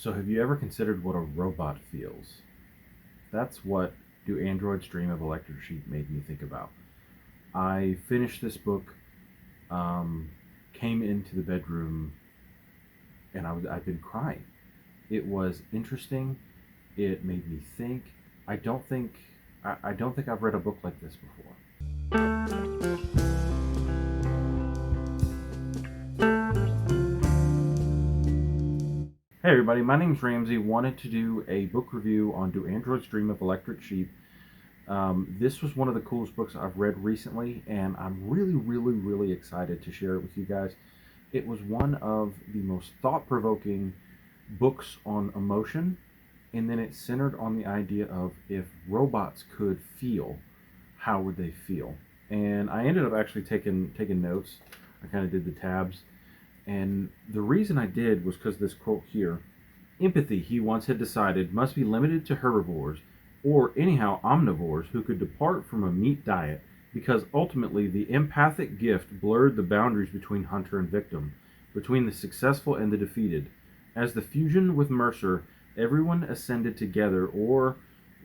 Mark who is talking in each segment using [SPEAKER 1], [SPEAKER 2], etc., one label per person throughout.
[SPEAKER 1] So, have you ever considered what a robot feels? That's what Do Androids Dream of Electric Sheep made me think about. I finished this book, um, came into the bedroom, and I've been crying. It was interesting. It made me think. I don't think I don't think I've read a book like this before. Hey everybody, my name's Ramsey. Wanted to do a book review on Do Androids Dream of Electric Sheep. This was one of the coolest books I've read recently, and I'm really excited to share it with you guys. It was one of the most thought-provoking books on emotion, and then it centered on the idea of if robots could feel, how would they feel? And I ended up actually taking notes. I kind of did the tabs, and the reason I did was because this quote here: empathy, he once had decided, must be limited to herbivores, or anyhow omnivores who could depart from a meat diet, because ultimately the empathic gift blurred the boundaries between hunter and victim, between the successful and the defeated. As the fusion with Mercer, everyone ascended together, or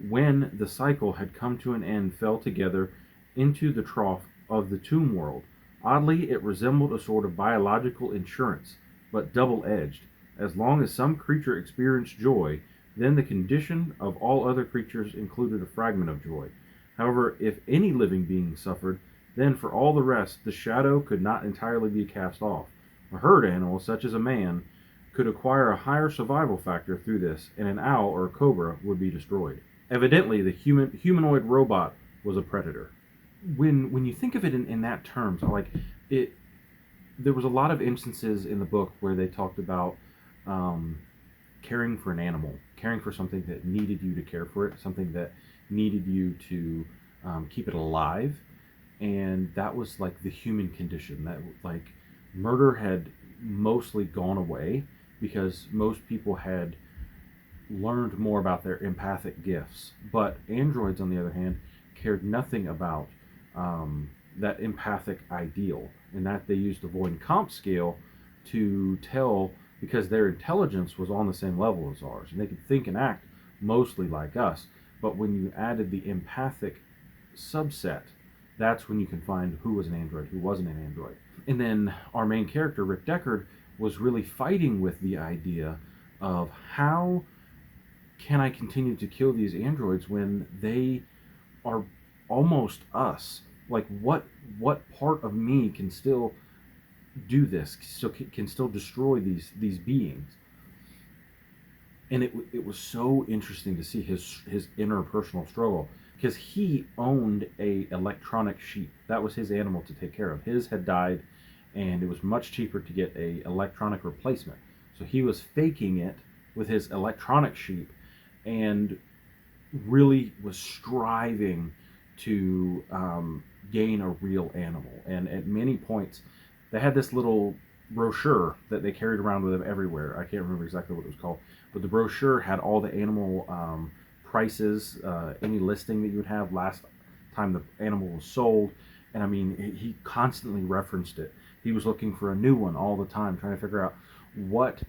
[SPEAKER 1] when the cycle had come to an end, fell together into the trough of the tomb world. Oddly, it resembled a sort of biological insurance, but double edged. As long as some creature experienced joy, then the condition of all other creatures included a fragment of joy. However, if any living being suffered, then for all the rest the shadow could not entirely be cast off. A herd animal, such as a man, could acquire a higher survival factor through this, and an owl or a cobra would be destroyed. Evidently, the humanoid robot was a predator. When you think of it in that terms, like it, there was a lot of instances in the book where they talked about um, caring for an animal, caring for something that needed you to care for it, something that needed you to keep it alive, and that was like the human condition. That like murder had mostly gone away because most people had learned more about their empathic gifts. But androids, on the other hand, cared nothing about that empathic ideal, and that they used the Voight-Kampff scale to tell, because their intelligence was on the same level as ours, and they could think and act mostly like us. But when you added the empathic subset, that's when you can find who was an android, who wasn't an android. And then our main character, Rick Deckard, was really fighting with the idea of how can I continue to kill these androids when they are almost us? Like what part of me can still do this? So can still destroy these beings? And it was so interesting to see his inner personal struggle, because he owned a electronic sheep. That was his animal to take care of. His had died, and it was much cheaper to get a electronic replacement. So he was faking it with his electronic sheep, and really was striving to gain a real animal. And at many points, they had this little brochure that they carried around with them everywhere. I can't remember exactly what it was called, but the brochure had all the animal prices, any listing that you would have last time the animal was sold. And I mean, he constantly referenced it. He was looking for a new one all the time, trying to figure out what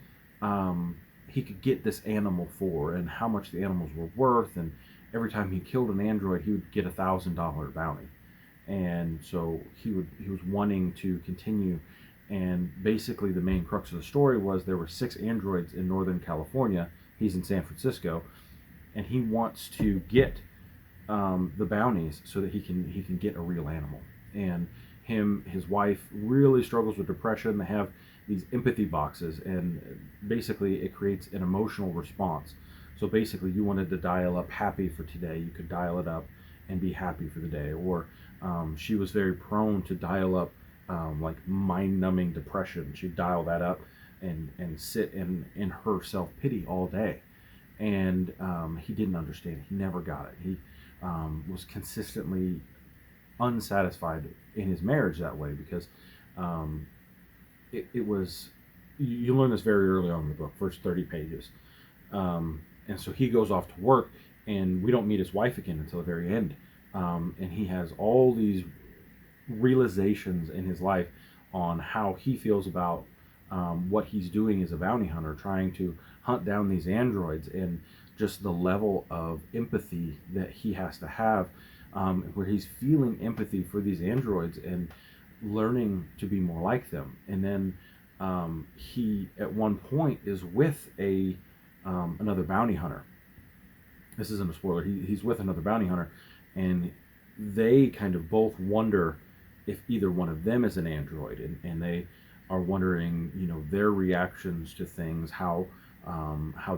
[SPEAKER 1] he could get this animal for and how much the animals were worth. And every time he killed an android, he would get $1,000 bounty. And so he was wanting to continue. And basically, the main crux of the story was there were 6 androids in Northern California. He's in San Francisco, and he wants to get the bounties so that he can get a real animal. And his wife really struggles with depression. They have these empathy boxes, and basically it creates an emotional response. So basically, you wanted to dial up happy for today, you could dial it up and be happy for the day. Or she was very prone to dial up like mind-numbing depression. She'd dial that up and sit in her self-pity all day. And he didn't understand it. He never got it. He was consistently unsatisfied in his marriage that way, because it was, you learn this very early on in the book, first 30 pages. And so he goes off to work, and we don't meet his wife again until the very end. And he has all these realizations in his life on how he feels about what he's doing as a bounty hunter, trying to hunt down these androids, and just the level of empathy that he has to have, where he's feeling empathy for these androids and learning to be more like them. And then he, at one point, is with a another bounty hunter. This isn't a spoiler. He's with another bounty hunter, and they kind of both wonder if either one of them is an android, and they are wondering, their reactions to things, how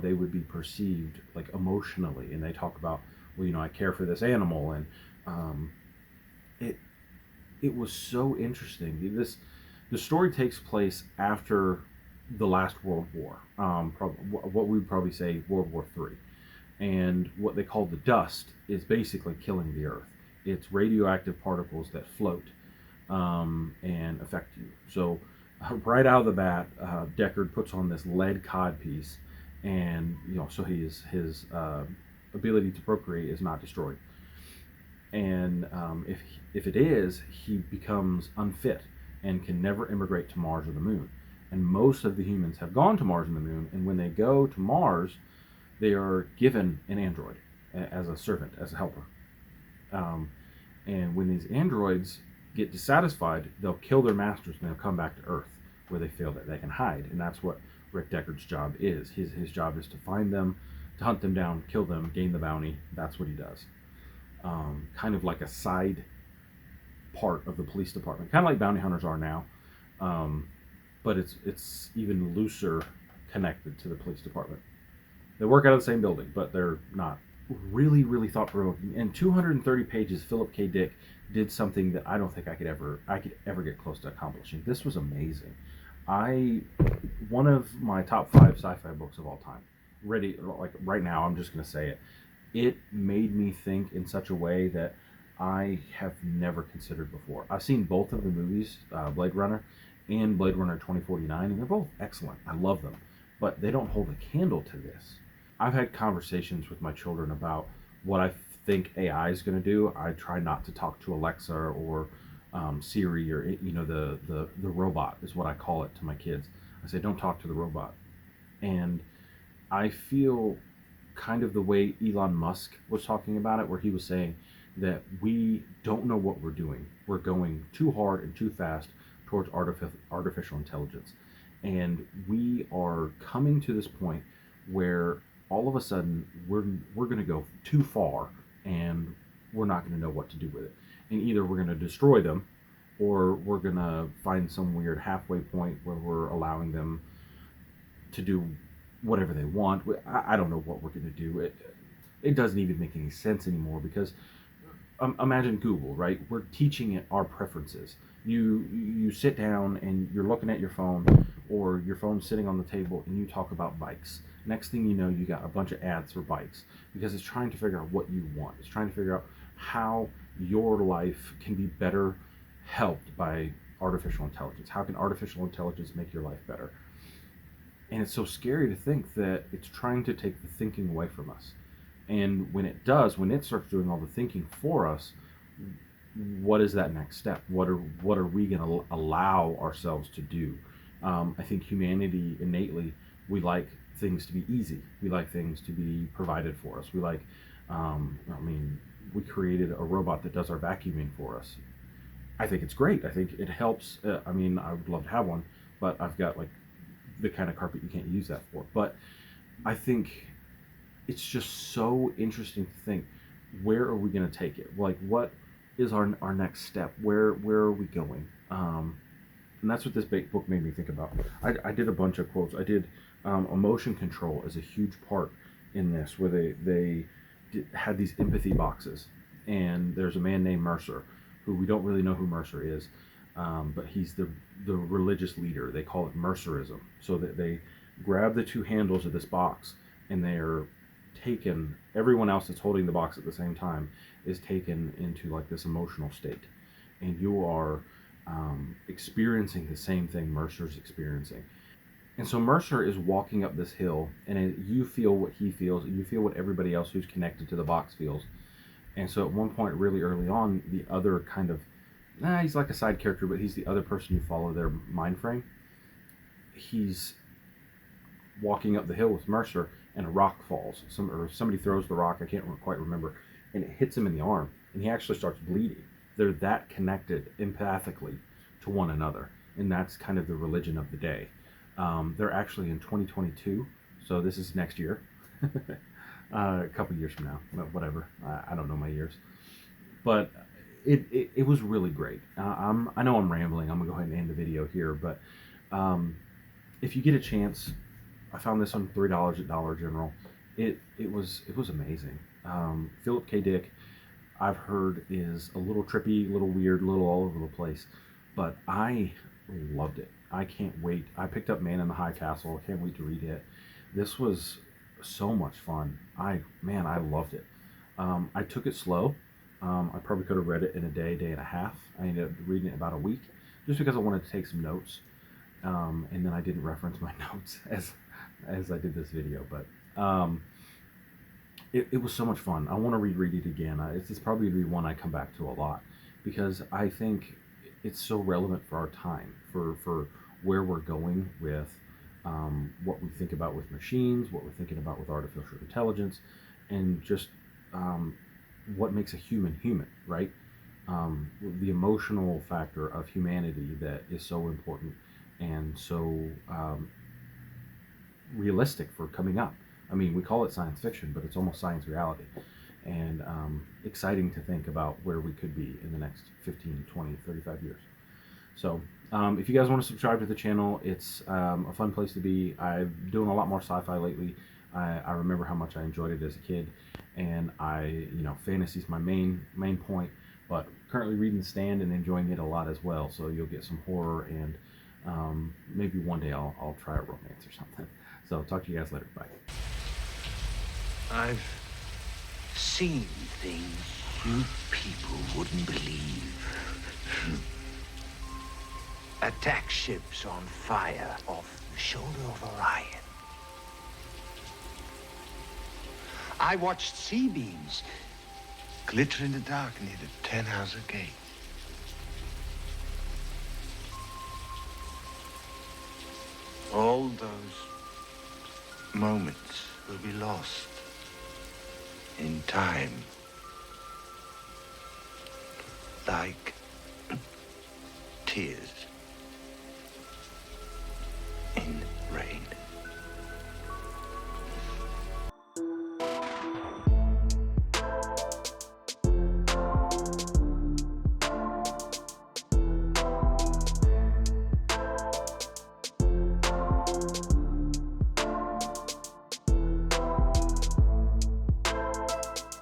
[SPEAKER 1] they would be perceived, like emotionally. And they talk about, well, I care for this animal, and it it was so interesting. The story takes place after the last World War, what we would probably say World War III, and what they call the dust is basically killing the Earth. It's radioactive particles that float and affect you. So right out of the bat, Deckard puts on this lead cod piece, and so his ability to procreate is not destroyed. And if it is, he becomes unfit and can never immigrate to Mars or the Moon. And most of the humans have gone to Mars and the Moon, and when they go to Mars, they are given an android as a servant, as a helper. Um, and when these androids get dissatisfied, they'll kill their masters and they'll come back to Earth, where they feel that they can hide. And that's what Rick Deckard's job is. His job is to find them, to hunt them down, kill them, gain the bounty. That's what he does. Kind of like a side part of the police department, kind of like bounty hunters are now, but it's even looser connected to the police department. They work out of the same building, but they're not. Really, really thought provoking. In 230 pages, Philip K. Dick did something that I don't think I could ever get close to accomplishing. This was amazing. One of my top 5 sci-fi books of all time. Ready, like right now, I'm just going to say it. It made me think in such a way that I have never considered before. I've seen both of the movies, Blade Runner and Blade Runner 2049, and they're both excellent. I love them, but they don't hold a candle to this. I've had conversations with my children about what I think AI is going to do. I try not to talk to Alexa or Siri, or the robot is what I call it to my kids. I say, don't talk to the robot. And I feel kind of the way Elon Musk was talking about it, where he was saying that we don't know what we're doing. We're going too hard and too fast towards artificial intelligence. And we are coming to this point where all of a sudden we're going to go too far, and we're not going to know what to do with it. And either we're going to destroy them, or we're going to find some weird halfway point where we're allowing them to do whatever they want. I don't know what we're going to do. It doesn't even make any sense anymore, because imagine Google, right? We're teaching it our preferences. You sit down and you're looking at your phone, or your phone's sitting on the table, and you talk about bikes. Next thing you know, you got a bunch of ads for bikes, because it's trying to figure out what you want. It's trying to figure out how your life can be better helped by artificial intelligence. How can artificial intelligence make your life better? And it's so scary to think that it's trying to take the thinking away from us. And when it does, when it starts doing all the thinking for us, what is that next step? What are we going to allow ourselves to do? I think humanity innately, we like things to be easy. We like things to be provided for us. We like, we created a robot that does our vacuuming for us. I think it's great. I think it helps. I would love to have one, but I've got like the kind of carpet you can't use that for. But I think it's just so interesting to think, where are we going to take it? Like, what is our next step? Where are we going? And that's what this book made me think about. I did a bunch of quotes. I did emotion control is a huge part in this, where they had these empathy boxes. And there's a man named Mercer, who we don't really know who Mercer is, but he's the religious leader. They call it Mercerism. So that they grab the 2 handles of this box, and they're taken, everyone else that's holding the box at the same time is taken into like this emotional state. And you are experiencing the same thing Mercer's experiencing. And so Mercer is walking up this hill, and you feel what he feels, you feel what everybody else who's connected to the box feels. And so at one point, really early on, the other kind of, he's like a side character, but he's the other person you follow their mind frame. He's walking up the hill with Mercer, and a rock falls. Or somebody throws the rock. I can't quite remember, and it hits him in the arm, and he actually starts bleeding. They're that connected empathically to one another, and that's kind of the religion of the day. They're actually in 2022, so this is next year. A couple years from now, whatever. I don't know my years, but it was really great. I know I'm rambling. I'm gonna go ahead and end the video here, but um, if you get a chance, I found this on $3 at Dollar General. It was amazing. Philip K. Dick, I've heard, is a little trippy, a little weird, a little all over the place, but I loved it. I can't wait. I picked up Man in the High Castle. I can't wait to read it. This was so much fun. I loved it. I took it slow. I probably could have read it in a day, day and a half. I ended up reading it about a week, just because I wanted to take some notes, and then I didn't reference my notes as I did this video. But it was so much fun. I want to reread it again. It's probably going to be one I come back to a lot, because I think it's so relevant for our time, for where we're going with what we think about with machines, what we're thinking about with artificial intelligence, and just what makes a human human, right? The emotional factor of humanity that is so important and so realistic for coming up. I mean, we call it science fiction, but it's almost science reality. And exciting to think about where we could be in the next 15, 20, 35 years. So if you guys want to subscribe to the channel, it's a fun place to be. I'm doing a lot more sci-fi lately. I remember how much I enjoyed it as a kid, and fantasy's my main point, but currently reading Stand and enjoying it a lot as well. So you'll get some horror, and maybe one day I'll try a romance or something. So talk to you guys later. Bye.
[SPEAKER 2] I've seen things you people wouldn't believe. Attack ships on fire off the shoulder of Orion. I watched sea beams glitter in the dark near the 10-house gate. All those moments will be lost in time, like tears.